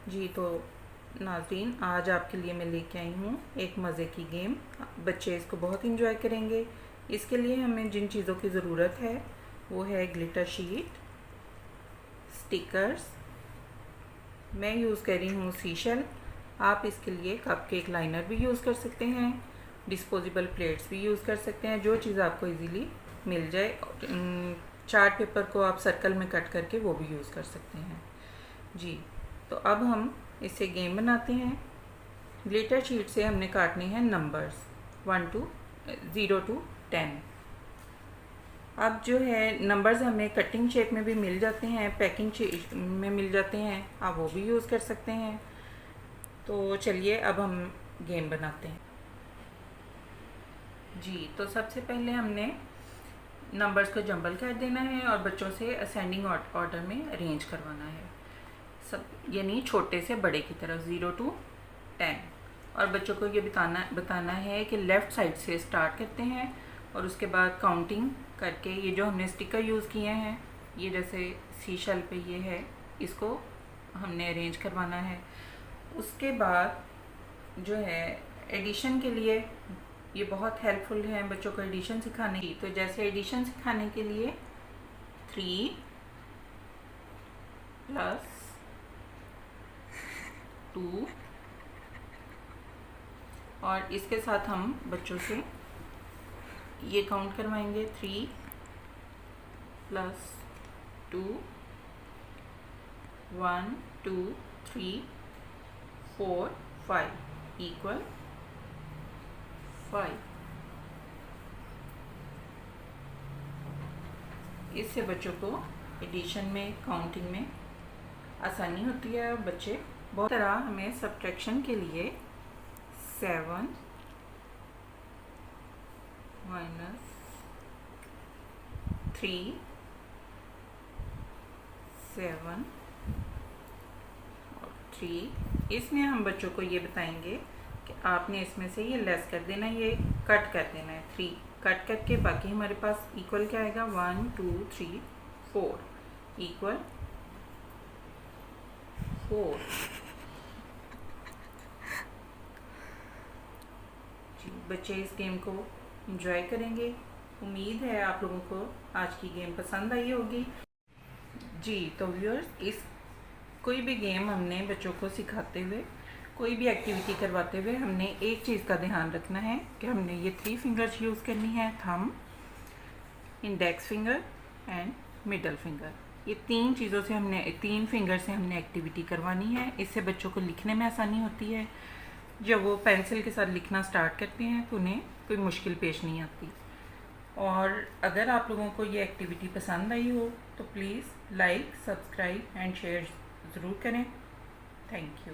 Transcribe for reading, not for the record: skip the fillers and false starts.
जी तो नाज़रीन, आज आपके लिए मैं लेके आई हूँ एक मज़े की गेम। बच्चे इसको बहुत इंजॉय करेंगे। इसके लिए हमें जिन चीज़ों की ज़रूरत है वो है ग्लिटर शीट, स्टिकर्स, मैं यूज़ कर रही हूँ सीशल। आप इसके लिए कपकेक लाइनर भी यूज़ कर सकते हैं, डिस्पोजेबल प्लेट्स भी यूज़ कर सकते हैं, जो चीज़ आपको इजीली मिल जाए। चार्ट पेपर को आप सर्कल में कट करके वो भी यूज़ कर सकते हैं। जी तो अब हम इससे गेम बनाते हैं। ग्लिटर शीट से हमने काटने हैं नंबर्स 0 to 10। अब जो है नंबर्स हमें कटिंग शेप में भी मिल जाते हैं, पैकिंग शेप में मिल जाते हैं, आप वो भी यूज़ कर सकते हैं। तो चलिए अब हम गेम बनाते हैं। जी तो सबसे पहले हमने नंबर्स को जंबल कर देना है और बच्चों से असेंडिंग ऑर्डर में अरेंज करवाना है, सब यानी छोटे से बड़े की तरफ 0 to 10। और बच्चों को ये बताना है कि लेफ़्ट साइड से स्टार्ट करते हैं और उसके बाद काउंटिंग करके ये जो हमने स्टिकर यूज़ किए हैं, ये जैसे सीशल पे ये है, इसको हमने अरेंज करवाना है। उसके बाद जो है एडिशन के लिए ये बहुत हेल्पफुल है बच्चों को एडिशन सिखाने की। तो जैसे एडिशन सिखाने के लिए 3 + 2 और इसके साथ हम बच्चों से ये काउंट करवाएंगे 3 + 2 1 2 3 4 5 = 5। इससे बच्चों को एडिशन में, काउंटिंग में आसानी होती है और बच्चे बहुत तरह हमें सब्ट्रैक्शन के लिए 7 - 3 7 और 3, इसमें हम बच्चों को ये बताएंगे कि आपने इसमें से ये लेस कर देना है, ये कट कर देना है। 3 कट करके बाकी हमारे पास इक्वल क्या आएगा, 1 2 3 4 = 4। जी बच्चे इस गेम को एंजॉय करेंगे। उम्मीद है आप लोगों को आज की गेम पसंद आई होगी। जी तो व्यूअर्स, इस कोई भी गेम हमने बच्चों को सिखाते हुए, कोई भी एक्टिविटी करवाते हुए हमने एक चीज़ का ध्यान रखना है कि हमने ये 3 फिंगर्स यूज़ करनी है, thumb, index finger and middle finger. ये 3 चीज़ों से हमने 3 फिंगर से हमने एक्टिविटी करवानी है। इससे बच्चों को लिखने में आसानी होती है। जब वो पेंसिल के साथ लिखना स्टार्ट करते हैं तो उन्हें कोई मुश्किल पेश नहीं आती। और अगर आप लोगों को ये एक्टिविटी पसंद आई हो तो please like, subscribe and share ज़रूर करें। Thank you.